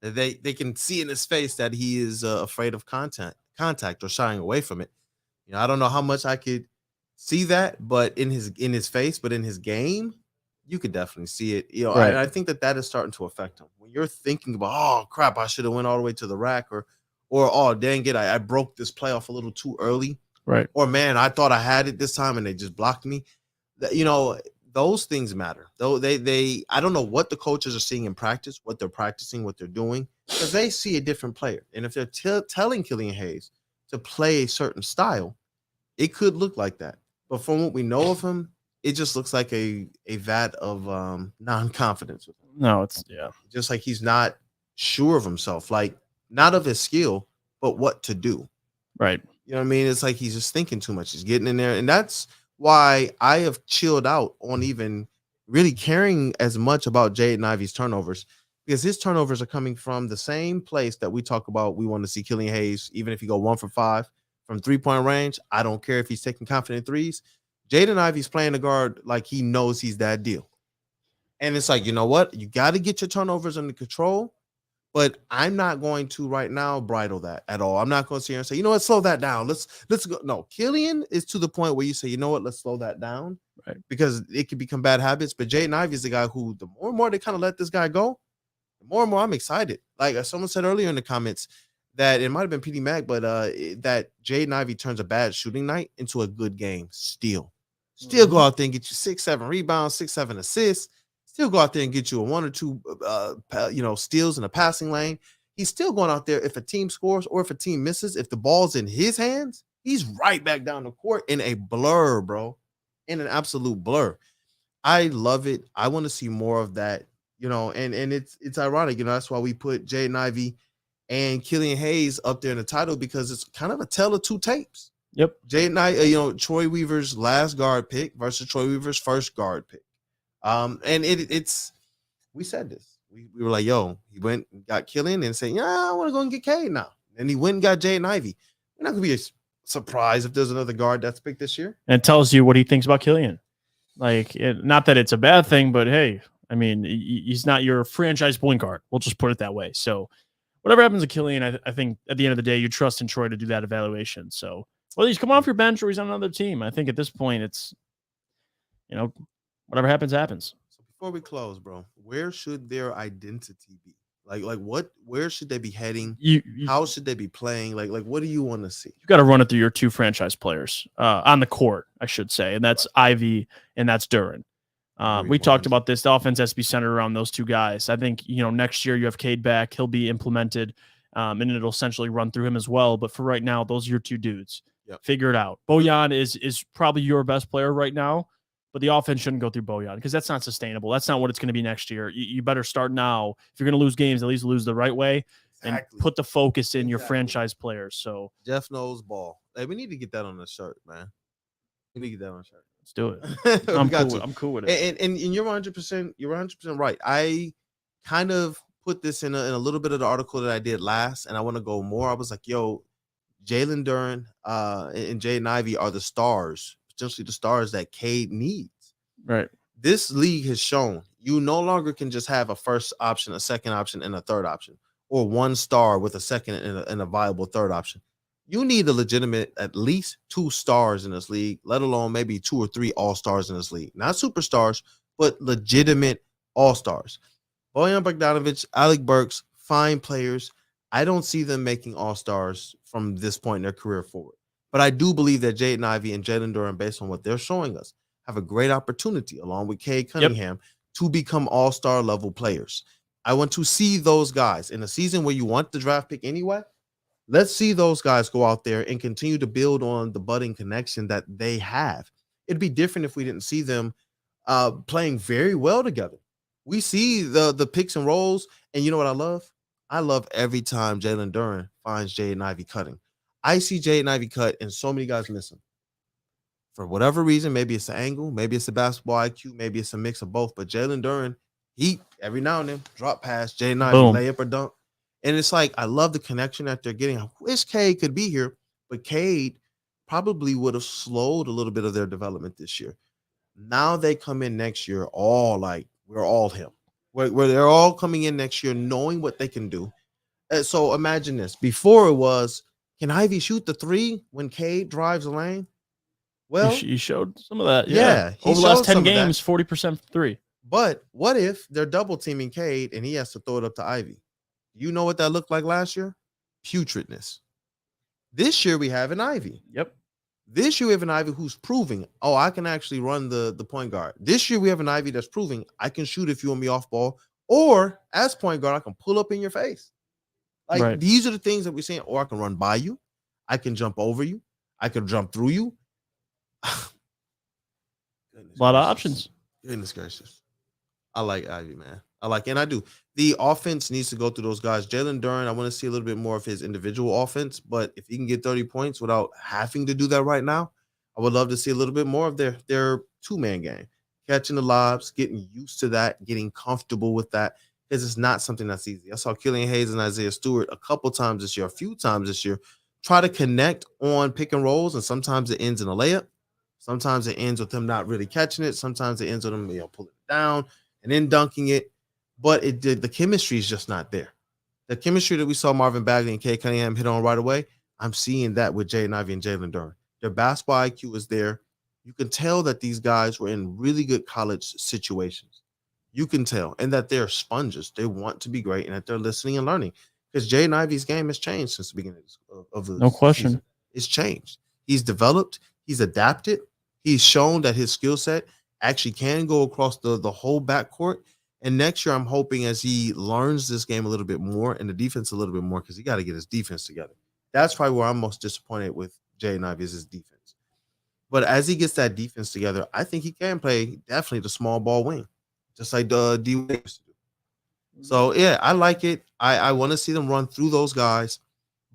they can see in his face that he is afraid of contact or shying away from it. I don't know how much I could see that, but in his face, but in his game, you could definitely see it. Right. I think that is starting to affect him. When you're thinking about, oh crap, I should have went all the way to the rack, or oh dang it, I broke this playoff a little too early. Right. Or, man, I thought I had it this time and they just blocked me. You know, those things matter. Though I don't know what the coaches are seeing in practice, what they're practicing, what they're doing, because they see a different player. And if they're telling Killian Hayes to play a certain style, it could look like that. But from what we know of him, it just looks like a vat of non-confidence with him. No, it's yeah. Just like he's not sure of himself, like not of his skill, but what to do. Right. You know what I mean? It's like he's just thinking too much. He's getting in there. And that's why I have chilled out on even really caring as much about Jaden Ivey's turnovers, because his turnovers are coming from the same place that we talk about. We want to see Killian Hayes, even if you go 1 for 5 from 3-point range. I don't care if he's taking confident threes. Jaden Ivey's playing the guard like he knows he's that deal. And it's like, you know what? You got to get your turnovers under control. But I'm not going to right now bridle that at all. I'm not going to sit here and say, you know what, slow that down. Let's go. No, Killian is to the point where you say, you know what, let's slow that down. Right. Because it could become bad habits. But Jaden Ivey is the guy who, the more and more they kind of let this guy go, the more and more I'm excited. Like someone said earlier in the comments that it might have been PD Mac, but that Jaden Ivey turns a bad shooting night into a good game. Still go out there and get you 6-7 rebounds, 6-7 assists. Still go out there and get you a 1 or 2, steals in a passing lane. He's still going out there if a team scores or if a team misses. If the ball's in his hands, he's right back down the court in a blur, bro, in an absolute blur. I love it. I want to see more of that, and it's ironic, that's why we put Jaden Ivey and Killian Hayes up there in the title, because it's kind of a tale of two tapes. Yep. Jaden Ivey, Troy Weaver's last guard pick versus Troy Weaver's first guard pick. And it's we said this. We were like, yo, he went and got Killian and said, yeah, I want to go and get Cade now. And he went and got Jaden Ivey. We're not gonna be surprised if there's another guard that's picked this year. And it tells you what he thinks about Killian. Like, not that it's a bad thing, but hey, I mean, he's not your franchise point guard. We'll just put it that way. So whatever happens to Killian, I think at the end of the day, you trust in Troy to do that evaluation. So whether he's come off your bench or he's on another team, I think at this point it's, whatever happens, happens. So before we close, bro, where should their identity be? Like where should they be heading? How should they be playing? Like what do you want to see? You got to run it through your 2 franchise players on the court, I should say, and that's Ivy and that's Duren. We talked about this. The offense has to be centered around those 2 guys. I think, next year you have Cade back. He'll be implemented, and it'll essentially run through him as well. But for right now, those are your 2 dudes. Yep. Figure it out. Bojan is probably your best player right now, but the offense shouldn't go through Bojan because that's not sustainable. That's not what it's going to be next year. You better start now. If you're going to lose games, at least lose the right way and put the focus in your franchise players. So Jeff knows ball. Hey, we need to get that on the shirt, man. We need to get that on the shirt. Let's do it. I'm cool with it. And you're 100%. You're 100% right. I kind of put this in a little bit of the article that I did last, and I want to go more. I was like, yo, Jalen Duren and Jaden Ivey are the stars, potentially the stars that Cade needs. Right. This league has shown you no longer can just have a first option, a second option, and a third option, or 1 star with a second and a viable third option. You need a legitimate at least 2 stars in this league, let alone maybe 2 or 3 all-stars in this league. Not superstars, but legitimate all-stars. Bojan Bogdanovic, Alec Burks, fine players. I don't see them making all-stars from this point in their career forward. But I do believe that Jaden Ivey and Jalen Duren, based on what they're showing us, have a great opportunity, along with Cade Cunningham, to become all-star level players. I want to see those guys in a season where you want the draft pick anyway. Let's see those guys go out there and continue to build on the budding connection that they have. It'd be different if we didn't see them playing very well together. We see the picks and rolls, and you know what I love? I love every time Jalen Duren finds Jaden Ivey cutting. I see Jaden Ivey cut, and so many guys miss him. For whatever reason, maybe it's the angle, maybe it's the basketball IQ, maybe it's a mix of both. But Jalen Duren, he every now and then drop pass, Jaden Ivey layup or dunk. And it's like, I love the connection that they're getting. I wish Cade could be here, but Cade probably would have slowed a little bit of their development this year. Now they come in next year all like, we're all him. Where they're all coming in next year knowing what they can do. So imagine this. Before it was, can Ivy shoot the 3 when Cade drives the lane? Well, he showed some of that. Yeah. Over the last 10 games, 40% 3. But what if they're double teaming Cade and he has to throw it up to Ivy? You know what that looked like last year? Putridness. This year we have an Ivy. Yep. This year we have an Ivy who's proving, oh, I can actually run the point guard. This year we have an Ivy that's proving I can shoot if you want me off ball, or as point guard, I can pull up in your face. Like Right. these are the things that we're saying, or I can run by you, I can jump over you, I can jump through you. A lot of options. Goodness gracious. I like Ivy, man. And I do. The offense needs to go through those guys. Jalen Duren, I want to see a little bit more of his individual offense, but if he can get 30 points without having to do that right now, I would love to see a little bit more of their two-man game. Catching the lobs, getting used to that, getting comfortable with that, because it's not something that's easy. I saw Killian Hayes and Isaiah Stewart a few times this year, try to connect on pick and rolls, and sometimes it ends in a layup. Sometimes it ends with them not really catching it. Sometimes it ends with them, pulling it down and then dunking it. But the chemistry is just not there. The chemistry that we saw Marvin Bagley and Kay Cunningham hit on right away, I'm seeing that with Jaden Ivey and Jalen Duren. Their basketball IQ is there. You can tell that these guys were in really good college situations. You can tell. And that they're sponges. They want to be great, and that they're listening and learning. Because Jaden Ivey's game has changed since the beginning of the No question. season. It's changed. He's developed. He's adapted. He's shown that his skill set actually can go across the whole backcourt. And next year, I'm hoping as he learns this game a little bit more and the defense a little bit more, because he got to get his defense together. That's probably where I'm most disappointed with Jaden Ivey is his defense. But as he gets that defense together, I think he can play definitely the small ball wing, just like D Wade used to do. So, yeah, I like it. I want to see them run through those guys.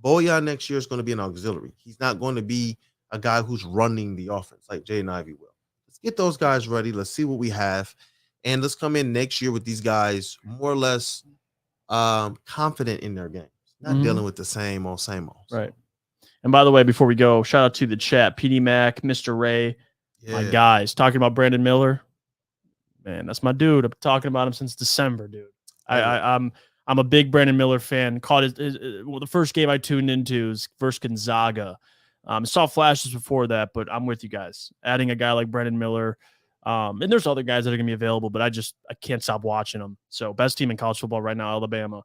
Bojan next year is going to be an auxiliary. He's not going to be a guy who's running the offense like Jaden Ivey will. Let's get those guys ready. Let's see what we have. And let's come in next year with these guys more or less confident in their games, not dealing with the same old. Right. And by the way, before we go, shout out to the chat, PD Mac, Mr. Ray, my guys, talking about Brandon Miller. Man, that's my dude. I've been talking about him since December, dude. I'm a big Brandon Miller fan. Caught the first game I tuned into is versus Gonzaga. Saw flashes before that, but I'm with you guys. Adding a guy like Brandon Miller, and there's other guys that are going to be available, but I can't stop watching them. So best team in college football right now, Alabama.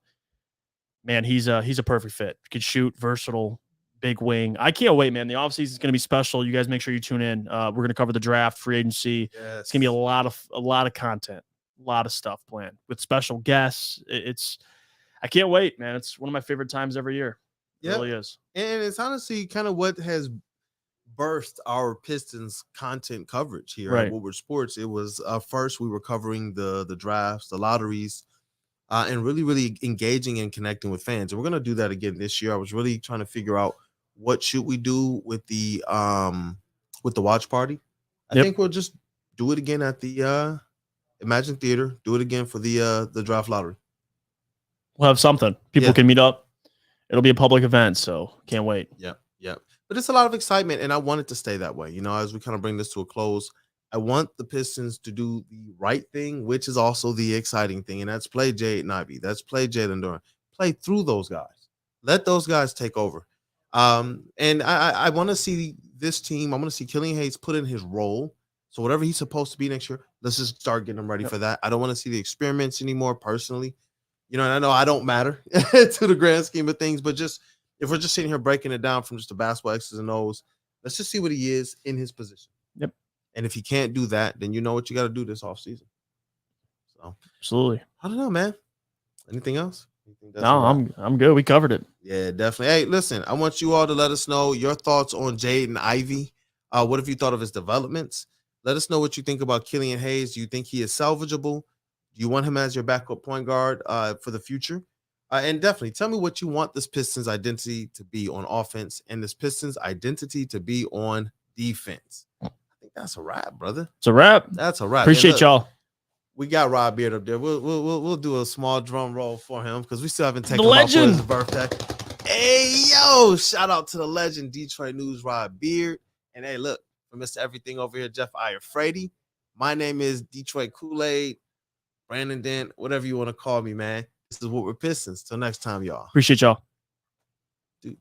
Man, he's a perfect fit. Could shoot, versatile, big wing. I can't wait, man. The offseason is going to be special. You guys make sure you tune in. We're going to cover the draft, free agency. Yes. It's going to be a lot of content, a lot of stuff planned with special guests. I can't wait, man. It's one of my favorite times every year. It really is. And it's honestly kind of what has birthed our Pistons content coverage here at Woodward Sports. It was first we were covering the drafts, the lotteries, and really, really engaging and connecting with fans. And we're going to do that again this year. I was really trying to figure out what should we do with the watch party. I think we'll just do it again at the Imagine Theater. Do it again for the draft lottery. We'll have something. People can meet up. It'll be a public event, so can't wait. Yep. But it's a lot of excitement, and I want it to stay that way. As we kind of bring this to a close, I want the Pistons to do the right thing, which is also the exciting thing, and that's play Jaden Ivey. That's play Jalen Duren. Play through those guys. Let those guys take over. And I want to see this team. I want to see Killian Hayes put in his role. So whatever he's supposed to be next year, let's just start getting him ready for that. I don't want to see the experiments anymore personally. And I know I don't matter to the grand scheme of things, but just if we're just sitting here breaking it down from just the basketball X's and O's, let's just see what he is in his position. Yep. And if he can't do that, then you know what you got to do this offseason. So absolutely. I don't know, man. Anything else? No, I'm good. We covered it. Yeah, definitely. Hey, listen, I want you all to let us know your thoughts on Jaden Ivey. What have you thought of his developments? Let us know what you think about Killian Hayes. Do you think he is salvageable? Do you want him as your backup point guard for the future? And definitely tell me what you want this Pistons identity to be on offense and this Pistons identity to be on defense. I think that's a wrap, brother. It's a wrap. That's a wrap. Appreciate y'all. We got Rob Beard up there. We'll do a small drum roll for him because we still haven't taken him him out for legend. his birthday. Hey, yo, shout out to the legend, Detroit News, Rob Beard. And hey, look, for Mr. Everything over here, Jeff Iyer-Frady. My name is Detroit Kool-Aid, Brandon Dent, whatever you want to call me, man. This is Woodward Pistons. Till next time, y'all. Appreciate y'all. Dude.